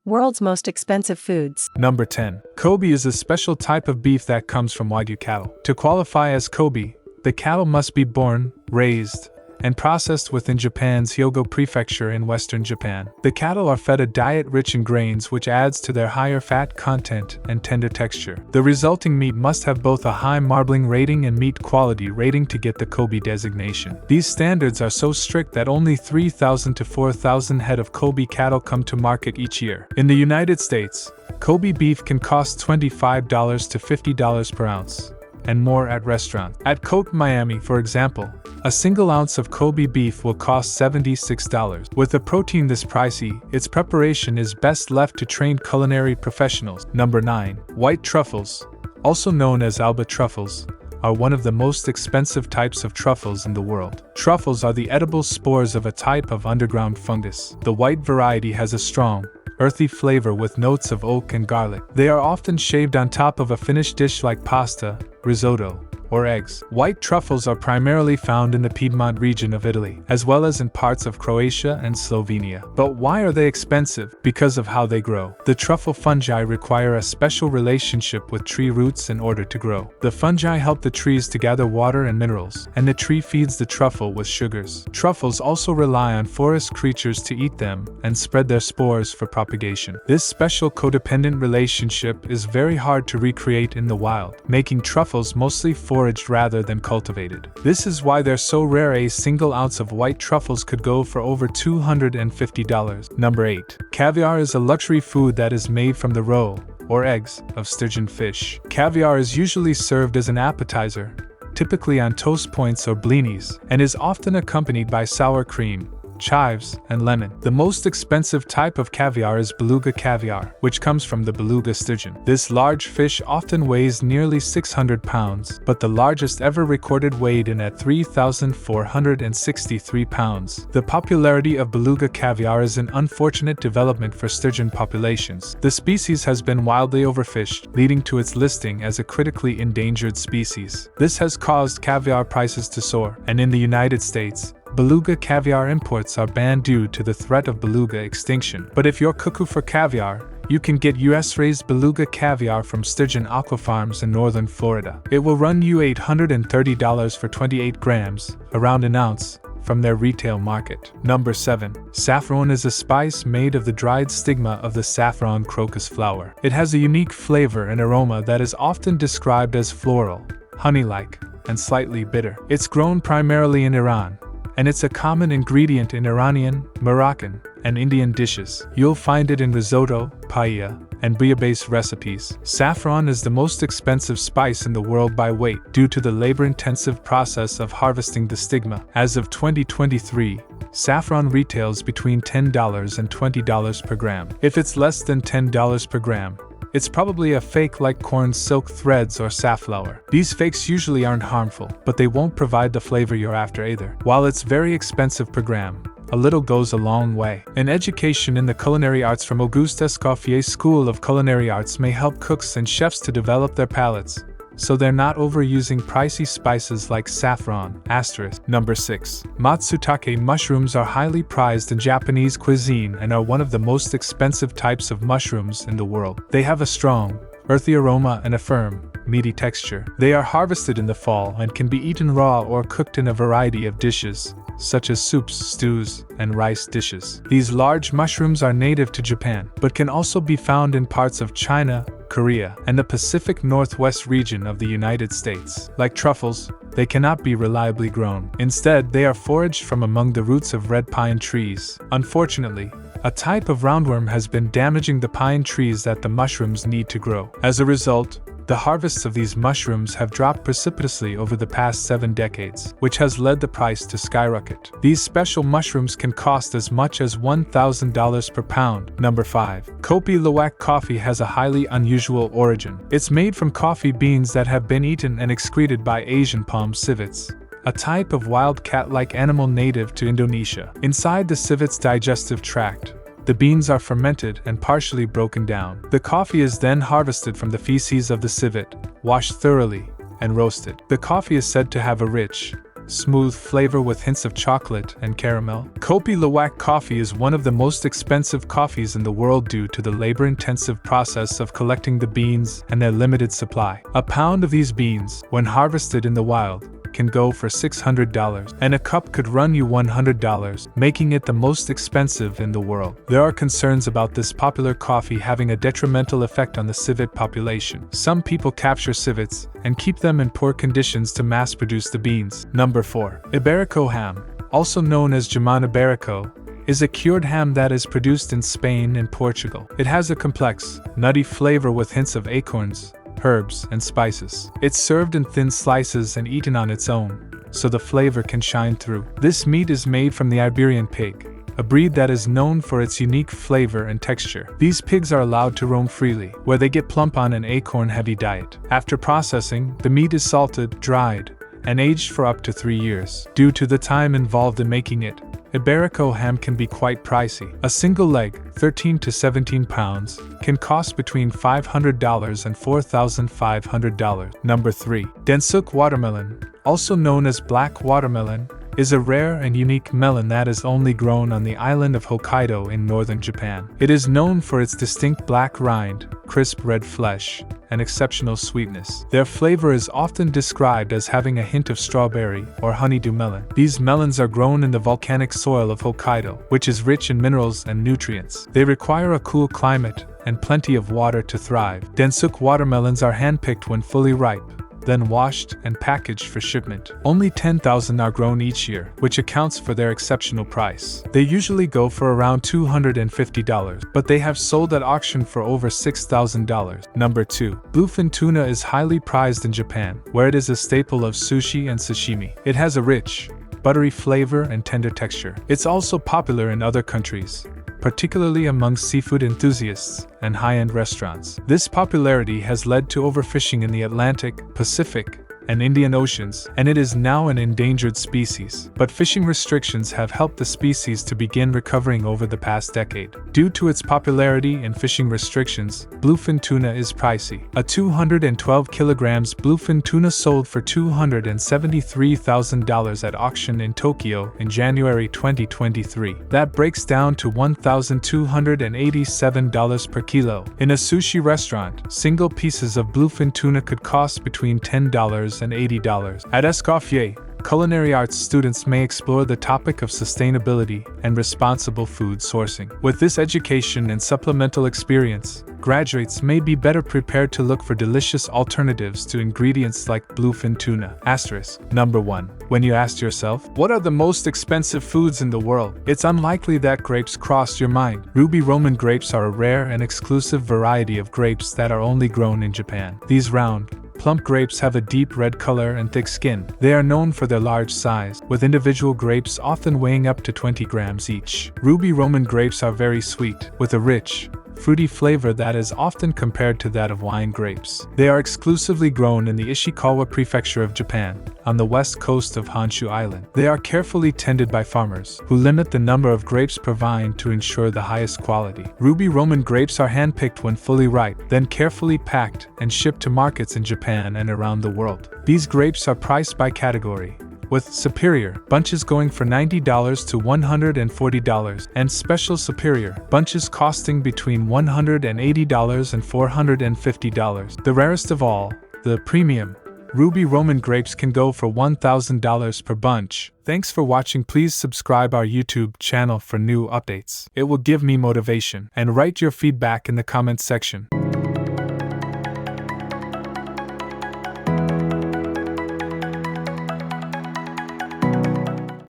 World's most expensive foods. Number 10. Kobe is a special type of beef that comes from Wagyu cattle. To qualify as Kobe, the cattle must be born, raised, and processed within Japan's Hyogo Prefecture in western Japan. The cattle are fed a diet rich in grains, which adds to their higher fat content and tender texture. The resulting meat must have both a high marbling rating and meat quality rating to get the Kobe designation. These standards are so strict that only 3,000 to 4,000 head of Kobe cattle come to market each year. In the United States, Kobe beef can cost $25 to $50 per ounce, and more at restaurants. At Cote Miami, for example, a single ounce of Kobe beef will cost $76. With a protein this pricey, its preparation is best left to trained culinary professionals. Number 9. White truffles, also known as Alba truffles, are one of the most expensive types of truffles in the world. Truffles are the edible spores of a type of underground fungus. The white variety has a strong, earthy flavor with notes of oak and garlic. They are often shaved on top of a finished dish like pasta, risotto, or eggs. White truffles are primarily found in the Piedmont region of Italy, as well as in parts of Croatia and Slovenia. But why are they expensive? Because of how they grow. The truffle fungi require a special relationship with tree roots in order to grow. The fungi help the trees to gather water and minerals, and the tree feeds the truffle with sugars. Truffles also rely on forest creatures to eat them and spread their spores for propagation. This special codependent relationship is very hard to recreate in the wild, making truffles mostly foraged rather than cultivated. This is why they're so rare. A single ounce of white truffles could go for over $250. Number 8. Caviar is a luxury food that is made from the roe, or eggs, of sturgeon fish. Caviar is usually served as an appetizer, typically on toast points or blinis, and is often accompanied by sour cream, chives, and lemon. The most expensive type of caviar is beluga caviar, which comes from the beluga sturgeon. This large fish often weighs nearly 600 pounds, but the largest ever recorded weighed in at 3,463 pounds. The popularity of beluga caviar is an unfortunate development for sturgeon populations. The species has been wildly overfished, leading to its listing as a critically endangered species. This has caused caviar prices to soar, and in the United States, beluga caviar imports are banned due to the threat of beluga extinction. But if you're cuckoo for caviar, you can get US-raised beluga caviar from Sturgeon Aqua Farms in northern Florida. It will run you $830 for 28 grams, around an ounce, from their retail market. Number 7. Saffron is a spice made of the dried stigma of the saffron crocus flower. It has a unique flavor and aroma that is often described as floral, honey-like, and slightly bitter. It's grown primarily in Iran, and it's a common ingredient in Iranian, Moroccan, and Indian dishes. You'll find it in risotto, paella, and bouillabaisse recipes. Saffron is the most expensive spice in the world by weight due to the labor-intensive process of harvesting the stigma. As of 2023, saffron retails between $10 and $20 per gram. If it's less than $10 per gram, it's probably a fake like corn silk threads or safflower. These fakes usually aren't harmful, but they won't provide the flavor you're after either. While it's very expensive per gram, a little goes a long way. An education in the culinary arts from Auguste Escoffier's School of Culinary Arts may help cooks and chefs to develop their palates, so they're not overusing pricey spices like saffron. Number 6. Matsutake mushrooms are highly prized in Japanese cuisine and are one of the most expensive types of mushrooms in the world. They have a strong, earthy aroma and a firm, meaty texture. They are harvested in the fall and can be eaten raw or cooked in a variety of dishes, such as soups, stews, and rice dishes. These large mushrooms are native to Japan, but can also be found in parts of China, Korea, and the Pacific Northwest region of the United States. Like truffles, they cannot be reliably grown. Instead, they are foraged from among the roots of red pine trees. Unfortunately, a type of roundworm has been damaging the pine trees that the mushrooms need to grow. As a result, the harvests of these mushrooms have dropped precipitously over the past 7 decades, which has led the price to skyrocket. These special mushrooms can cost as much as $1,000 per pound. Number 5. Kopi Luwak coffee has a highly unusual origin. It's made from coffee beans that have been eaten and excreted by Asian palm civets, a type of wild cat-like animal native to Indonesia. Inside the civet's digestive tract, the beans are fermented and partially broken down. The coffee is then harvested from the feces of the civet, washed thoroughly, and roasted. The coffee is said to have a rich, smooth flavor with hints of chocolate and caramel. Kopi Luwak coffee is one of the most expensive coffees in the world due to the labor-intensive process of collecting the beans and their limited supply. A pound of these beans, when harvested in the wild, can go for $600, and a cup could run you $100, making it the most expensive in the world. There are concerns about this popular coffee having a detrimental effect on the civit population. Some people capture civets and keep them in poor conditions to mass-produce the beans. Number 4. Iberico ham, also known as Jamon Iberico, is a cured ham that is produced in Spain and Portugal. It has a complex, nutty flavor with hints of acorns, herbs, and spices. It's served in thin slices and eaten on its own, so the flavor can shine through. This meat is made from the Iberian pig, a breed that is known for its unique flavor and texture. These pigs are allowed to roam freely, where they get plump on an acorn-heavy diet. After processing, the meat is salted, dried, and aged for up to 3 years. Due to the time involved in making it, Iberico ham can be quite pricey. A single leg, 13 to 17 pounds, can cost between $500 and $4,500. Number 3. Densuk watermelon, also known as black watermelon, is a rare and unique melon that is only grown on the island of Hokkaido in northern Japan. It is known for its distinct black rind, crisp red flesh, and exceptional sweetness. Their flavor is often described as having a hint of strawberry or honeydew melon. These melons are grown in the volcanic soil of Hokkaido, which is rich in minerals and nutrients. They require a cool climate and plenty of water to thrive. Densuk watermelons are handpicked when fully ripe, then washed and packaged for shipment. Only 10,000 are grown each year, which accounts for their exceptional price. They usually go for around $250, but they have sold at auction for over $6,000. Number 2. Bluefin tuna is highly prized in Japan, where it is a staple of sushi and sashimi. It has a rich, buttery flavor and tender texture. It's also popular in other countries, particularly among seafood enthusiasts and high-end restaurants. This popularity has led to overfishing in the Atlantic, Pacific, and Indian Oceans, and it is now an endangered species. But fishing restrictions have helped the species to begin recovering over the past decade. Due to its popularity and fishing restrictions, bluefin tuna is pricey. A 212 kilograms bluefin tuna sold for $273,000 at auction in Tokyo in January 2023. That breaks down to $1,287 per kilo. In a sushi restaurant, single pieces of bluefin tuna could cost between $10 and $80. At Escoffier, culinary arts students may explore the topic of sustainability and responsible food sourcing. With this education and supplemental experience, graduates may be better prepared to look for delicious alternatives to ingredients like bluefin tuna. Number 1. When you asked yourself, what are the most expensive foods in the world? It's unlikely that grapes crossed your mind. Ruby Roman grapes are a rare and exclusive variety of grapes that are only grown in Japan. These round, plump grapes have a deep red color and thick skin. They are known for their large size, with individual grapes often weighing up to 20 grams each. Ruby Roman grapes are very sweet, with a rich, fruity flavor that is often compared to that of wine grapes. They are exclusively grown in the Ishikawa prefecture of Japan, on the west coast of Honshu Island. They are carefully tended by farmers, who limit the number of grapes per vine to ensure the highest quality. Ruby Roman grapes are handpicked when fully ripe, then carefully packed and shipped to markets in Japan and around the world. These grapes are priced by category, with superior bunches going for $90 to $140, and special superior bunches costing between $180 and $450. The rarest of all, the premium Ruby Roman grapes can go for $1,000 per bunch. Thanks for watching. Please subscribe our YouTube channel for new updates. It will give me motivation. And write your feedback in the comments section.